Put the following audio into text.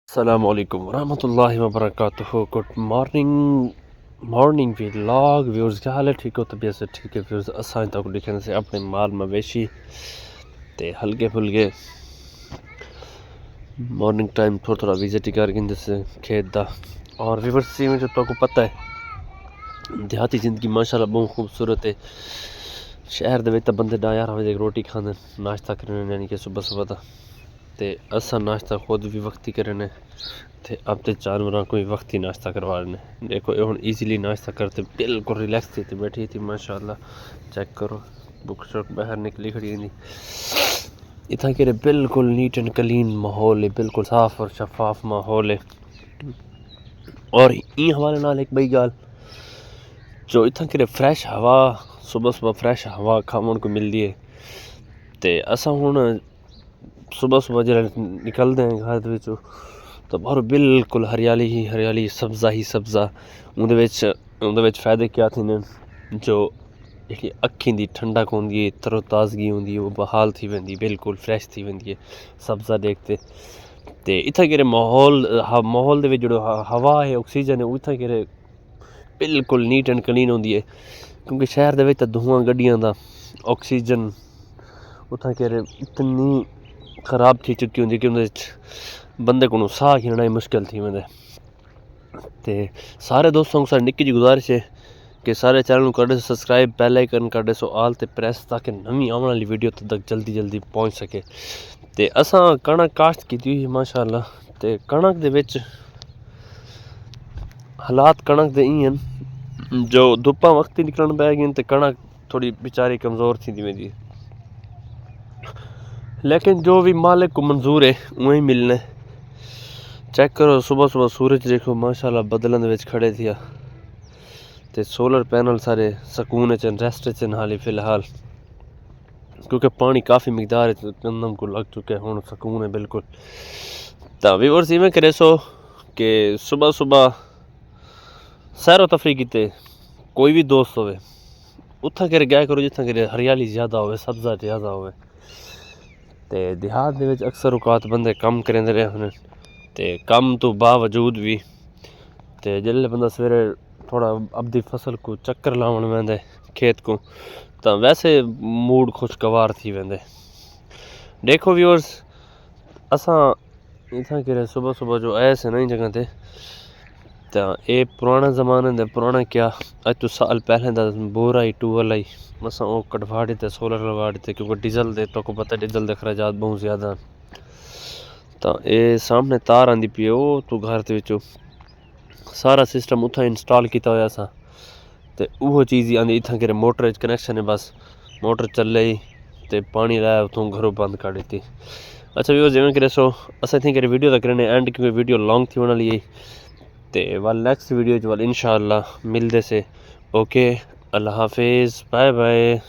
अस्सलामुअलैकुम वरहमतुल्लाहि वबरकातुहू। Good morning vlog viewers, क्या हाल है? ठीक हो? तबीयत से ठीक है व्यूअर्स। असां तक दिखने से अपने माल मवेशी ते हल्के फुल्के मॉर्निंग टाइम थोड़ा विजिट कर से खेत दा। और व्यूअर्स में जो तो पता है देहाती ज़िंदगी माशाल्लाह बहुत खूबसूरत है। शहर दे विच बंदे 11 बजे रोटी खाने नाश्ता करने, यानी कि सुबह सुबह दा ते असा नाश्ता खुद भी वक्ती करने थे। अब तो जानवरों को भी वक्ती नाश्ता करवा रहे। देखो ये हम ईजीली नाश्ता करते बिल्कुल रिलैक्स थी बैठी थी माशाल्लाह। चेक करो बुक शॉक बाहर निकली खड़ी थी। इतना कि बिल्कुल नीट एंड क्लीन माहौल है, बिल्कुल साफ और शफाफ माहौल है। और ई हवाले नाल एक बई गाल जो इतना कि फ्रैश हवा सुबह सुबह फ्रैश हवा खावन को मिलती है। तो असा हुण सुबह सुबह जो निकलते हैं घर विचों तो बाहर बिल्कुल हरियाली ही हरियाली, सब्ज़ा ही सब्ज़ा। उहदे विच फ़ायदे क्या थे जो जी अखीं दी ठंडक होंदी है, तरोताज़गी होंदी है, वो बहाल थी वेंदी, बिल्कुल फ्रैश थी वेंदी है सब्ज़ा देखते। ते इत्थै कि माहौल दे विच जो हवा है, ऑक्सीजन है, इत्थै कि बिल्कुल नीट एंड क्लीन होंदी है। क्योंकि शहर दे विच धुआं गड्डियां दा ऑक्सीजन उत्थै कि इतनी ख़राब थी चुकी होंदी कि उहदे बंदे को साह खींचना ही मुश्किल थी वेंदे। ते सारे दोस्तों को सारी निक्की जी गुजारिश है कि सारे चैनल को कर सब्सक्राइब, बेल आइकन कर सो आल ते प्रेस, ताकि नवी आने वाली वीडियो तक जल्दी पहुँच सके। ते असां कणक काश्त की हुई माशाल्लाह। ते कणक दे विच हालात कणक दे ई हैं जो धुप्पा वक्ती निकलन पै गई ते कणक थोड़ी बेचारी कमज़ोर थी वेंदी। लेकिन जो भी मालिक को मंजूर है उहें मिलने। चेक करो सुबह सुबह सूरज देखो माशाल्लाह बदलन दे विच खड़े थिया ते सोलर पैनल सारे सकून च रेस्ट च हाली फिलहाल, क्योंकि पानी काफ़ी मिकदार गंदम को लग चुका है, हुण सकून है बिल्कुल। तो व्यूअर्स इवें करे सो कि सुबह सुबह सैरो तफरी कीते कोई भी दोस्त होवे उत्थां कर गया करो जित्थां कर हरियाली ज़्यादा होवे, सब्ज़ा ज़्यादा होवे। ते देहात दे विच अक्सर औकात बंदे कम करेंदे रहे हैं ते कम तो बावजूद भी ते जिसले बंदा सवेरे थोड़ा अपनी फसल को चक्कर लावन वेंदे खेत को, तो वैसे मूड खुशगवार थी वेंदे। देखो व्यूअर्स असां इत्थां कि सुबह सुबह जो आए से नई जगह ते तो ये पुराने ज़माने दे पुराना क्या अज तो साल पहले दा बोर आई टूअल आई असां वो कटवा दिते, सोलर लगवा दिते, क्योंकि डीजल दे तो को पता डीजल दे खराजात बहुत ज़्यादा। तो ये सामने तार आंदी पई वो तो घर दे विचों सारा सिस्टम उत्थां इंस्टॉल किया होया सा। ते वो चीज़ ही आंदी इत्थां कि मोटर कनैक्शन है, बस मोटर चले ही ते पानी लाया उतों घरों बंद कर दी। अच्छा व्यूअर्स जिवें कि सो असां इत्थें कि वीडियो तक करने एंड, क्योंकि वीडियो लॉन्ग थी होने वाली ते वाल नेक्स्ट वीडियो वाल इंशाअल्लाह मिलदे से। ओके, अल्लाह हाफिज़, बाय बाय।